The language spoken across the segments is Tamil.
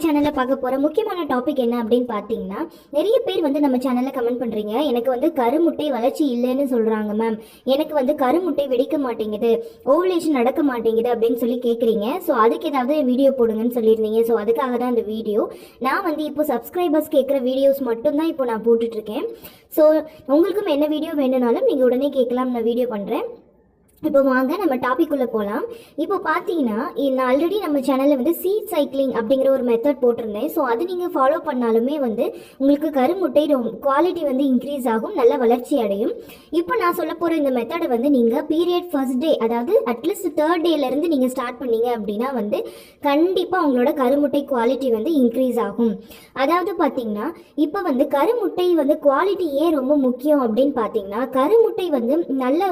சேனலில் பார்க்க போகிற முக்கியமான டாபிக் என்ன அப்படின்னு பார்த்தீங்கன்னா, நிறைய பேர் வந்து நம்ம சேனலில் கமெண்ட் பண்ணுறீங்க. எனக்கு வந்து கருமுட்டை வளர்ச்சி இல்லைன்னு சொல்கிறாங்க மேம். எனக்கு வந்து கருமுட்டை வெடிக்க மாட்டேங்குது, ஓவலேஷன் நடக்க மாட்டேங்குது அப்படின்னு சொல்லி கேட்குறீங்க. ஸோ அதுக்கு ஏதாவது வீடியோ போடுங்கன்னு சொல்லியிருந்தீங்க. ஸோ அதுக்காக தான் இந்த வீடியோ. நான் வந்து இப்போ சப்ஸ்கிரைபர்ஸ் கேட்குற வீடியோஸ் மட்டும்தான் இப்போ நான் போட்டுட்ருக்கேன். ஸோ உங்களுக்கும் என்ன வீடியோ வேணும்னாலும் நீங்கள் உடனே கேட்கலாம், நான் வீடியோ பண்ணுறேன். இப்போ வாங்க நம்ம டாபிக் உள்ள போகலாம். இப்போ பார்த்தீங்கன்னா, நான் ஆல்ரெடி நம்ம சேனலில் வந்து சீட் சைக்கிளிங் அப்படிங்கிற ஒரு மெத்தட் போட்டிருந்தேன். ஸோ அது நீங்கள் ஃபாலோ பண்ணாலுமே வந்து உங்களுக்கு கருமுட்டை குவாலிட்டி வந்து இன்க்ரீஸ் ஆகும், நல்ல வளர்ச்சி அடையும். இப்போ நான் சொல்ல போகிற இந்த மெத்தடை வந்து நீங்கள் பீரியட் ஃபர்ஸ்ட் டே, அதாவது அட்லீஸ்ட் தேர்ட் டேலேருந்து நீங்கள் ஸ்டார்ட் பண்ணீங்க அப்படின்னா வந்து கண்டிப்பாக உங்களோட கருமுட்டை குவாலிட்டி வந்து இன்க்ரீஸ் ஆகும். அதாவது பார்த்தீங்கன்னா, இப்போ வந்து கருமுட்டை வந்து குவாலிட்டி ஏன் ரொம்ப முக்கியம் அப்படின்னு பார்த்தீங்கன்னா, கருமுட்டை வந்து நல்ல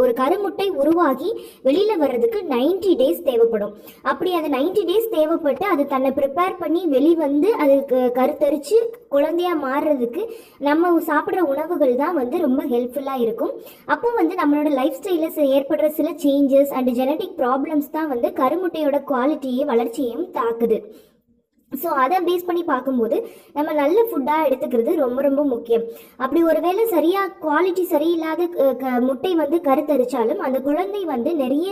ஒரு கருமுட்டை உருவாகி வெளியில வர்றதுக்கு 90 டேஸ் தேவைப்படும். அப்படி அது 90 டேஸ் தேவைப்பட்டு அது தன்னை ப்ரிப்பேர் பண்ணி வெளிவந்து அதுக்கு கருத்தரிச்சு குழந்தையா மாறுறதுக்கு நம்ம சாப்பிட்ற உணவுகள் தான் வந்து ரொம்ப ஹெல்ப்ஃபுல்லா இருக்கும். அப்போ வந்து நம்மளோட லைஃப் ஸ்டைல ஏற்படுற சில சேஞ்சஸ் அண்ட் ஜெனட்டிக் ப்ராப்ளம்ஸ் தான் வந்து கருமுட்டையோட குவாலிட்டியை வளர்ச்சியையும் தாக்குது. ஸோ அதை பேஸ் பண்ணி பார்க்கும்போது நம்ம நல்ல ஃபுட்டாக எடுத்துக்கிறது ரொம்ப ரொம்ப முக்கியம். அப்படி ஒருவேளை சரியாக குவாலிட்டி சரியில்லாத முட்டை வந்து கருத்தரிச்சாலும் அந்த குழந்தை வந்து நிறைய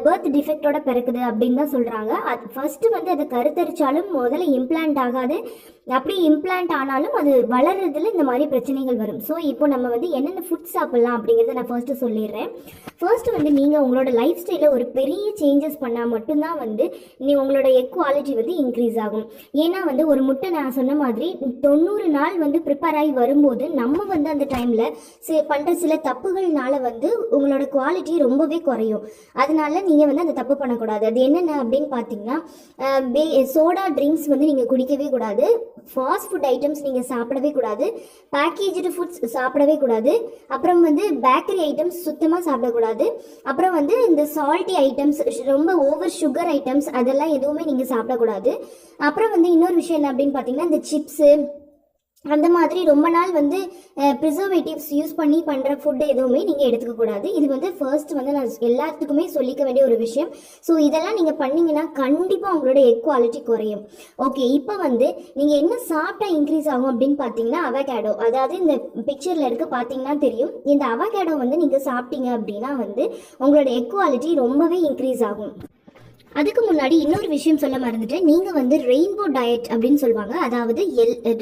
பர்த் டிஃபெக்டோட பிறக்குது அப்படின்னு தான் சொல்கிறாங்க. அது ஃபஸ்ட்டு வந்து அதை கருத்தரிச்சாலும் முதல்ல இம்ப்ளான்ட் ஆகாது. அப்படி இம்ப்ளான்ட் ஆனாலும் அது வளர்றதுல இந்த மாதிரி பிரச்சனைகள் வரும். ஸோ இப்போ நம்ம வந்து என்னென்ன ஃபுட் சாப்பிட்லாம் அப்படிங்கிறத நான் ஃபர்ஸ்ட்டு சொல்லிடுறேன். ஃபர்ஸ்ட் வந்து நீங்கள் உங்களோட லைஃப் ஸ்டைலில் ஒரு பெரிய சேஞ்சஸ் பண்ணால் மட்டும்தான் வந்து உங்களோட எக் குவாலிட்டி வந்து இன்க்ரீஸ் ஆகும். ஏன்னா வந்து ஒரு முட்டை நான் சொன்ன மாதிரி 90 நாள் வந்து ப்ரிப்பேர் ஆகி வரும்போது நம்ம வந்து அந்த டைமில் பண்ணுற சில தப்புகள்னால வந்து உங்களோட குவாலிட்டி ரொம்பவே குறையும். அதனால நீங்கள் வந்து அந்த தப்பு பண்ணக்கூடாது. அது என்னென்ன அப்படின்னு பார்த்தீங்கன்னா, சோடா ட்ரிங்க்ஸ் வந்து நீங்கள் குடிக்கவே கூடாது, ஃபாஸ்ட் ஃபுட் ஐட்டம்ஸ் நீங்கள் சாப்பிடவே கூடாது, பேக்கேஜ்டு ஃபுட்ஸ் சாப்பிடவே கூடாது, அப்புறம் வந்து பேக்கரி ஐட்டம்ஸ் சுத்தமாக சாப்பிடக்கூடாது, அப்புறம் வந்து இந்த சால்ட்டி ஐட்டம்ஸ், ரொம்ப ஓவர் சுகர் ஐட்டம்ஸ் அதெல்லாம் எதுவுமே நீங்கள் சாப்பிடக்கூடாது. அப்புறம் வந்து இன்னொரு விஷயம் என்ன அப்படின்னு பார்த்தீங்கன்னா, இந்த சிப்ஸு அந்த மாதிரி ரொம்ப நாள் வந்து ப்ரிசர்வேட்டிவ்ஸ் யூஸ் பண்ணி பண்ணுற ஃபுட்டு எதுவுமே நீங்கள் எடுத்துக்கக்கூடாது. இது வந்து ஃபர்ஸ்ட் வந்து நான் எல்லாத்துக்குமே சொல்லிக்க வேண்டிய ஒரு விஷயம். ஸோ இதெல்லாம் நீங்கள் பண்ணிங்கன்னா கண்டிப்பாக உங்களோட எக் குவாலிட்டி குறையும். ஓகே, இப்போ வந்து நீங்கள் என்ன சாப்பிட்டா இன்க்ரீஸ் ஆகும் அப்படின்னு பார்த்தீங்கன்னா, அவகேடோ. அதாவது இந்த பிக்சரில் இருக்க பார்த்தீங்கன்னா தெரியும். இந்த அவகேடோ வந்து நீங்கள் சாப்பிட்டீங்க அப்படின்னா வந்து உங்களோட எக் குவாலிட்டி ரொம்பவே இன்க்ரீஸ் ஆகும். அதுக்கு முன்னாடி இன்னொரு விஷயம் சொல்ல மறந்துட்டேன். நீங்கள் வந்து ரெயின்போ டயட் அப்படின்னு சொல்லுவாங்க. அதாவது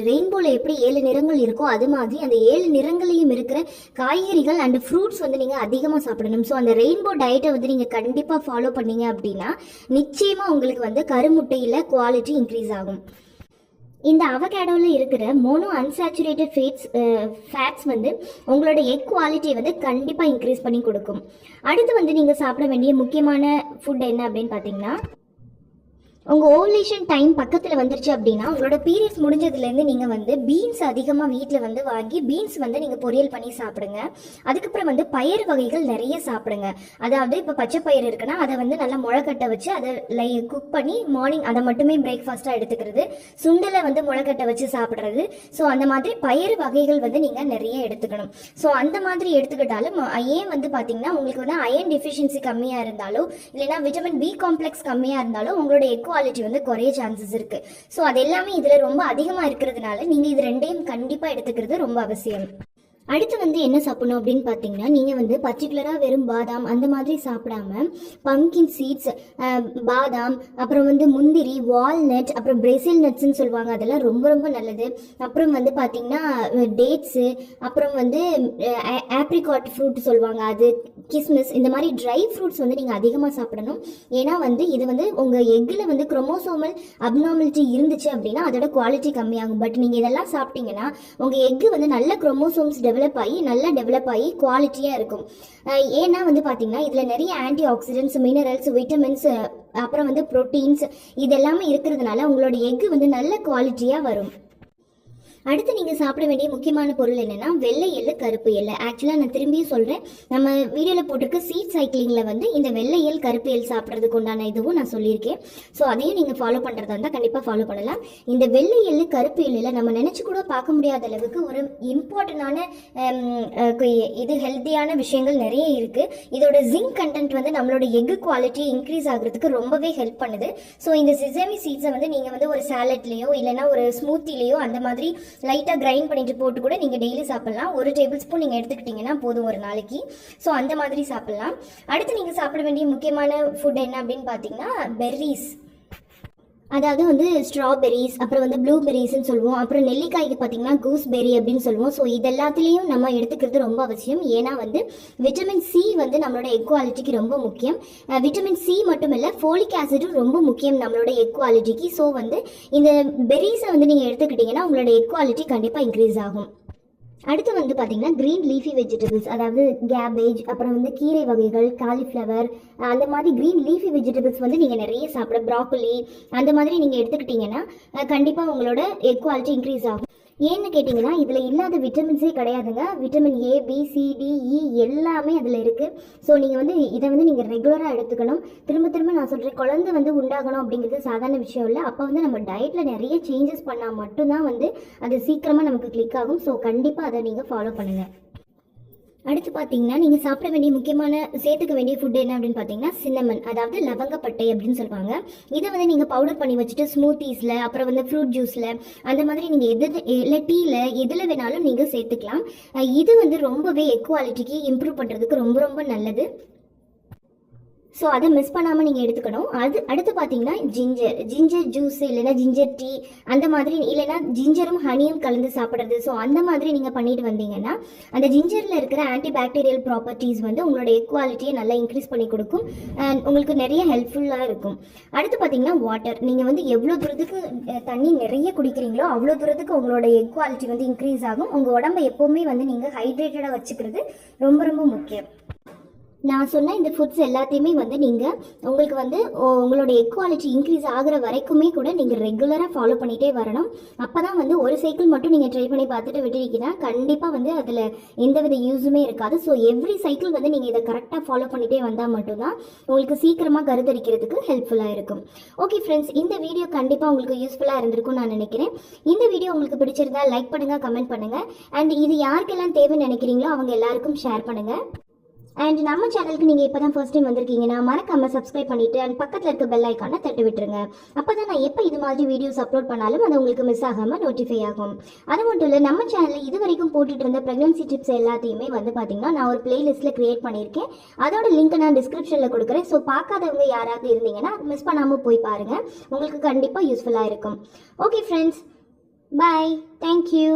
ரெயின்போவில் எப்படி 7 நிறங்கள் இருக்கோ அது மாதிரி அந்த 7 நிறங்களையும் இருக்கிற காய்கறிகள் அண்ட் ஃப்ரூட்ஸ் வந்து நீங்கள் அதிகமாக சாப்பிடணும். ஸோ அந்த ரெயின்போ டயட்டை வந்து நீங்கள் கண்டிப்பாக ஃபாலோ பண்ணீங்க அப்படின்னா நிச்சயமாக உங்களுக்கு வந்து கருமுட்டையில் குவாலிட்டி இன்க்ரீஸ் ஆகும். இந்த அவகேடோவில் இருக்கிற மோனோ அன்சாச்சுரேட்டட் ஃபேட்ஸ் வந்து உங்களோட எக் குவாலிட்டியை வந்து கண்டிப்பாக இன்க்ரீஸ் பண்ணி கொடுக்கும். அடுத்து வந்து நீங்கள் சாப்பிட வேண்டிய முக்கியமான ஃபுட் என்ன அப்படின்னு பார்த்தீங்கன்னா, உங்கள் ஓவலேஷன் டைம் பக்கத்தில் வந்துருச்சு அப்படின்னா உங்களோட பீரியட்ஸ் முடிஞ்சதுலேருந்து நீங்கள் வந்து பீன்ஸ் அதிகமாக வீட்டில் வந்து வாங்கி பீன்ஸ் வந்து நீங்கள் பொரியல் பண்ணி சாப்பிடுங்க. அதுக்கப்புறம் வந்து பயிர் வகைகள் நிறைய சாப்பிடுங்க. அதாவது இப்போ பச்சை பயிர் இருக்குன்னா அதை வந்து நல்லா முளைக்கட்டை வச்சு அதை குக் பண்ணி மார்னிங் அதை மட்டுமே பிரேக்ஃபாஸ்ட்டாக எடுத்துக்கிறது, சுண்டலை வந்து முளைக்கட்டை வச்சு சாப்பிட்றது. ஸோ அந்த மாதிரி பயிர் வகைகள் வந்து நீங்கள் நிறைய எடுத்துக்கணும். ஸோ அந்த மாதிரி எடுத்துக்கிட்டாலும் ஏன் வந்து பார்த்தீங்கன்னா, உங்களுக்கு வந்து அயன் டெஃபிஷியன்சி கம்மியாக இருந்தாலோ இல்லைன்னா விட்டமின் பி காம்ப்ளெக்ஸ் கம்மியாக இருந்தாலோ உங்களோட எக் குவாலிட்டி வந்து குறைய சான்சஸ் இருக்கு. ஸோ அது எல்லாமே இதில் ரொம்ப அதிகமாக இருக்கிறதுனால நீங்கள் இது ரெண்டையும் கண்டிப்பாக எடுத்துக்கிறது ரொம்ப அவசியம். அடுத்து வந்து என்ன சாப்பிடணும் அப்படின்னு பார்த்தீங்கன்னா, நீங்கள் வந்து பர்டிகுலராக வெறும் பாதாம் அந்த மாதிரி சாப்பிடாம பம்கின் சீட்ஸ், பாதாம், அப்புறம் வந்து முந்திரி, வால்நட், அப்புறம் பிரேசில் நட்ஸ்ன்னு சொல்லுவாங்க, அதெல்லாம் ரொம்ப ரொம்ப நல்லது. அப்புறம் வந்து பார்த்தீங்கன்னா டேட்ஸு, அப்புறம் வந்து ஆப்ரிகாட் ஃப்ரூட் சொல்லுவாங்க, அது கிஸ்மிஸ், இந்த மாதிரி ட்ரை ஃப்ரூட்ஸ் வந்து நீங்கள் அதிகமாக சாப்பிடணும். ஏன்னா வந்து இது வந்து உங்கள் எக்கில் வந்து குரோமோசோமல் அப்நார்மலிட்டி இருந்துச்சு அப்படின்னா அதோட குவாலிட்டி கம்மியாகும். பட் நீங்கள் இதெல்லாம் சாப்பிட்டீங்கன்னா உங்கள் எக்கு வந்து நல்ல குரோமோசோம்ஸ் நல்லா டெவலப் ஆகி குவாலிட்டியாக இருக்கும். ஏன்னா வந்து பார்த்தீங்கன்னா இதில் நிறைய ஆன்டி ஆக்சிடென்ட்ஸ், மினரல்ஸ், விட்டமின்ஸ், அப்புறம் வந்து ப்ரோட்டீன்ஸ் இதெல்லாமே இருக்கிறதுனால உங்களோட எக்கு வந்து நல்ல குவாலிட்டியாக வரும். அடுத்து நீங்கள் சாப்பிட வேண்டிய முக்கியமான பொருள் என்னென்னா வெள்ளை எள்ளு கருப்பு எள்ளு. ஆக்சுவலாக நான் திரும்பியும் சொல்கிறேன், நம்ம வீடியோவில் போட்டிருக்க சீட் சைக்கிளிங்கில் வந்து இந்த வெள்ளை எள் கருப்பு எள் சாப்பிட்றதுக்கு உண்டான இதுவும் நான் சொல்லியிருக்கேன். ஸோ அதையும் நீங்கள் ஃபாலோ பண்ணுறதா இருந்தால் கண்டிப்பாக ஃபாலோ பண்ணலாம். இந்த வெள்ளை எள்ளு கருப்பு எள்ளில் நம்ம நினச்சி கூட பார்க்க முடியாத அளவுக்கு ஒரு இம்பார்ட்டண்டான இது ஹெல்த்தியான விஷயங்கள் நிறைய இருக்குது. இதோட ஜிங்க் கண்டென்ட் வந்து நம்மளோட எக்கு குவாலிட்டி இன்க்ரீஸ் ஆகிறதுக்கு ரொம்பவே ஹெல்ப் பண்ணுது. ஸோ இந்த சிசமி சீட்ஸை வந்து நீங்கள் வந்து ஒரு சாலட்லேயோ இல்லைனா ஒரு ஸ்மூத்திலேயோ அந்த மாதிரி லைட்டாக கிரைண்ட் பண்ணிட்டு போட்டு கூட நீங்கள் டெய்லி சாப்பிட்லாம். 1 டேபிள் ஸ்பூன் நீங்கள் எடுத்துக்கிட்டிங்கன்னா போதும் ஒரு நாளைக்கு. ஸோ அந்த மாதிரி சாப்பிட்லாம். அடுத்து நீங்கள் சாப்பிட வேண்டிய முக்கியமான ஃபுட் என்ன அப்படின்னு பார்த்தீங்கன்னா பெர்ரிஸ். அதாவது வந்து ஸ்ட்ராபெரிஸ், அப்புறம் வந்து ப்ளூபெரிஸ்ன்னு சொல்லுவோம். அப்புறம் நெல்லிக்காய்க்கு பார்த்தீங்கன்னா கூஸ்பெரி அப்படின்னு சொல்லுவோம். ஸோ இது எல்லாத்துலேயும் நம்ம எடுத்துக்கிறது ரொம்ப அவசியம். ஏன்னா வந்து விட்டமின் சி வந்து நம்மளோட எக் குவாலிட்டிக்கு ரொம்ப முக்கியம். விட்டமின் சி மட்டும் இல்லை, ஃபோலிக் ஆசிடும் ரொம்ப முக்கியம் நம்மளோட எக் குவாலிட்டிக்கு. ஸோ வந்து இந்த பெர்ரிஸை வந்து நீங்கள் எடுத்துக்கிட்டிங்கன்னா உங்களோட எக் குவாலிட்டி கண்டிப்பாக இன்க்ரீஸ் ஆகும். அடுத்து வந்து பார்த்தீங்கன்னா க்ரீன் லீஃபி வெஜிடபிள்ஸ், அதாவது கேபேஜ், அப்புறம் வந்து கீரை வகைகள், காலிஃப்ளவர், அந்த மாதிரி க்ரீன் லீஃபி வெஜிடபிள்ஸ் வந்து நீங்கள் நிறைய சாப்பிட, ப்ராக்கோலி அந்த மாதிரி நீங்கள் எடுத்துக்கிட்டிங்கன்னா கண்டிப்பாக உங்களோட எக் குவாலிட்டி இன்க்ரீஸ் ஆகும். ஏன்னு கேட்டிங்கன்னா இதில் இல்லாத விட்டமின்ஸே கிடையாதுங்க. Vitamin A, B, C, D, E எல்லாமே அதில் இருக்குது. ஸோ நீங்கள் வந்து இதை வந்து நீங்கள் ரெகுலராக எடுத்துக்கணும். திரும்ப திரும்ப நான் சொல்கிறேன், குழந்தை வந்து உண்டாகணும் அப்படிங்கிறது சாதாரண விஷயம் இல்லை. அப்போ வந்து நம்ம டயட்டில் நிறைய சேஞ்சஸ் பண்ணால் மட்டும்தான் வந்து அது சீக்கிரமாக நமக்கு கிளிக் ஆகும். ஸோ கண்டிப்பாக அதை நீங்கள் ஃபாலோ பண்ணுங்கள். அடுத்து பார்த்தீங்கன்னா நீங்கள் சாப்பிட வேண்டிய முக்கியமான சேர்த்துக்க வேண்டிய ஃபுட் என்ன அப்படின்னு பார்த்தீங்கன்னா சின்னமன், அதாவது லவங்கப்பட்டை அப்படின்னு சொல்லுவாங்க. இதை வந்து நீங்கள் பவுடர் பண்ணி வச்சுட்டு ஸ்மூத்தீஸில், அப்புறம் வந்து ஃப்ரூட் ஜூஸில், அந்த மாதிரி நீங்கள் இல்லை டீயில் எதில் வேணாலும் நீங்கள் சேர்த்துக்கலாம். இது வந்து ரொம்பவே எக் குவாலிட்டிக்கு இம்ப்ரூவ் பண்ணுறதுக்கு ரொம்ப ரொம்ப நல்லது. ஸோ அதை மிஸ் பண்ணாமல் நீங்கள் எடுத்துக்கணும். அடுத்து பார்த்தீங்கன்னா ஜிஞ்சர் ஜூஸ் இல்லைன்னா ஜிஞ்சர் டீ அந்த மாதிரி, இல்லைன்னா ஜிஞ்சரும் ஹனியும் கலந்து சாப்பிட்றது. ஸோ அந்த மாதிரி நீங்கள் பண்ணிட்டு வந்தீங்கன்னா அந்த ஜிஞ்சரில் இருக்கிற ஆன்டிபாக்டீரியல் ப்ராப்பர்ட்டிஸ் வந்து உங்களோட எக் குவாலிட்டியை நல்லா இன்க்ரீஸ் பண்ணி கொடுக்கும். உங்களுக்கு நிறைய ஹெல்ப்ஃபுல்லாக இருக்கும். அடுத்து பார்த்தீங்கன்னா வாட்டர். நீங்கள் வந்து எவ்வளோ தூரத்துக்கு தண்ணி நிறைய குடிக்கிறீங்களோ அவ்வளோ தூரத்துக்கு உங்களோட எக் குவாலிட்டி வந்து இன்க்ரீஸ் ஆகும். உங்கள் உடம்பை எப்போவுமே வந்து நீங்கள் ஹைட்ரேட்டடாக வச்சுக்கிறது ரொம்ப ரொம்ப முக்கியம். நான் சொன்ன இந்த ஃபுட்ஸ் எல்லாத்தையுமே வந்து நீங்கள் உங்களுக்கு வந்து உங்களோட எக் குவாலிட்டி இன்க்ரீஸ் ஆகிற வரைக்குமே கூட நீங்கள் ரெகுலராக ஃபாலோ பண்ணிகிட்டே வரணும். அப்போ தான் வந்து ஒரு சைக்கிள் மட்டும் நீங்கள் ட்ரை பண்ணி பார்த்துட்டு விட்டுருக்கீங்கன்னா கண்டிப்பாக வந்து அதில் எந்தவித யூஸுமே இருக்காது. ஸோ எவ்ரி சைக்கிள் வந்து நீங்கள் இதை கரெக்டாக ஃபாலோ பண்ணிகிட்டே வந்தால் மட்டும்தான் உங்களுக்கு சீக்கிரமாக கருத்தரிக்கிறதுக்கு ஹெல்ப்ஃபுல்லாக இருக்கும். ஓகே ஃப்ரெண்ட்ஸ், இந்த வீடியோ கண்டிப்பாக உங்களுக்கு யூஸ்ஃபுல்லாக இருந்திருக்கும்னு நான் நினைக்கிறேன். இந்த வீடியோ உங்களுக்கு பிடிச்சிருந்தா லைக் பண்ணுங்கள், கமெண்ட் பண்ணுங்கள். அண்ட் இது யாருக்கெல்லாம் தேவைன்னு நினைக்கிறீங்களோ அவங்க எல்லாருக்கும் ஷேர் பண்ணுங்கள். அண்ட் நம்ம சேனலுக்கு நீங்கள் இப்போ தான் ஃபர்ஸ்ட் டைம் வந்திருக்கீங்கன்னா மறக்காமல் சப்ஸ்கிரைப் பண்ணிவிட்டு அண்ட் பக்கத்தில் இருக்க பெல் ஐக்கானை தட்டி விட்டுருங்க. அப்போ தான் நான் எப்போ இது மாதிரி வீடியோஸ் அப்லோட் பண்ணாலும் அது உங்களுக்கு மிஸ் ஆகாமல் நோட்டிஃபை ஆகும். அது மட்டும் இல்லை, நம்ம சேனலில் இது வரைக்கும் போட்டுட்டு இருந்த ப்ரெக்னன்சி டிப்ஸ் எல்லாத்தையுமே வந்து பார்த்தீங்கன்னா நான் ஒரு பிளேலிஸ்ட்டில் க்ரியேட் பண்ணியிருக்கேன். அதோட லிங்க் நான் டிஸ்கிரிப்ஷனில் கொடுக்குறேன். ஸோ பார்க்காதவங்க யாராவது இருந்தீங்கன்னா மிஸ் பண்ணாமல் போய் பாருங்கள், உங்களுக்கு கண்டிப்பாக யூஸ்ஃபுல்லாக இருக்கும். ஓகே ஃப்ரெண்ட்ஸ், பாய், தேங்க்யூ.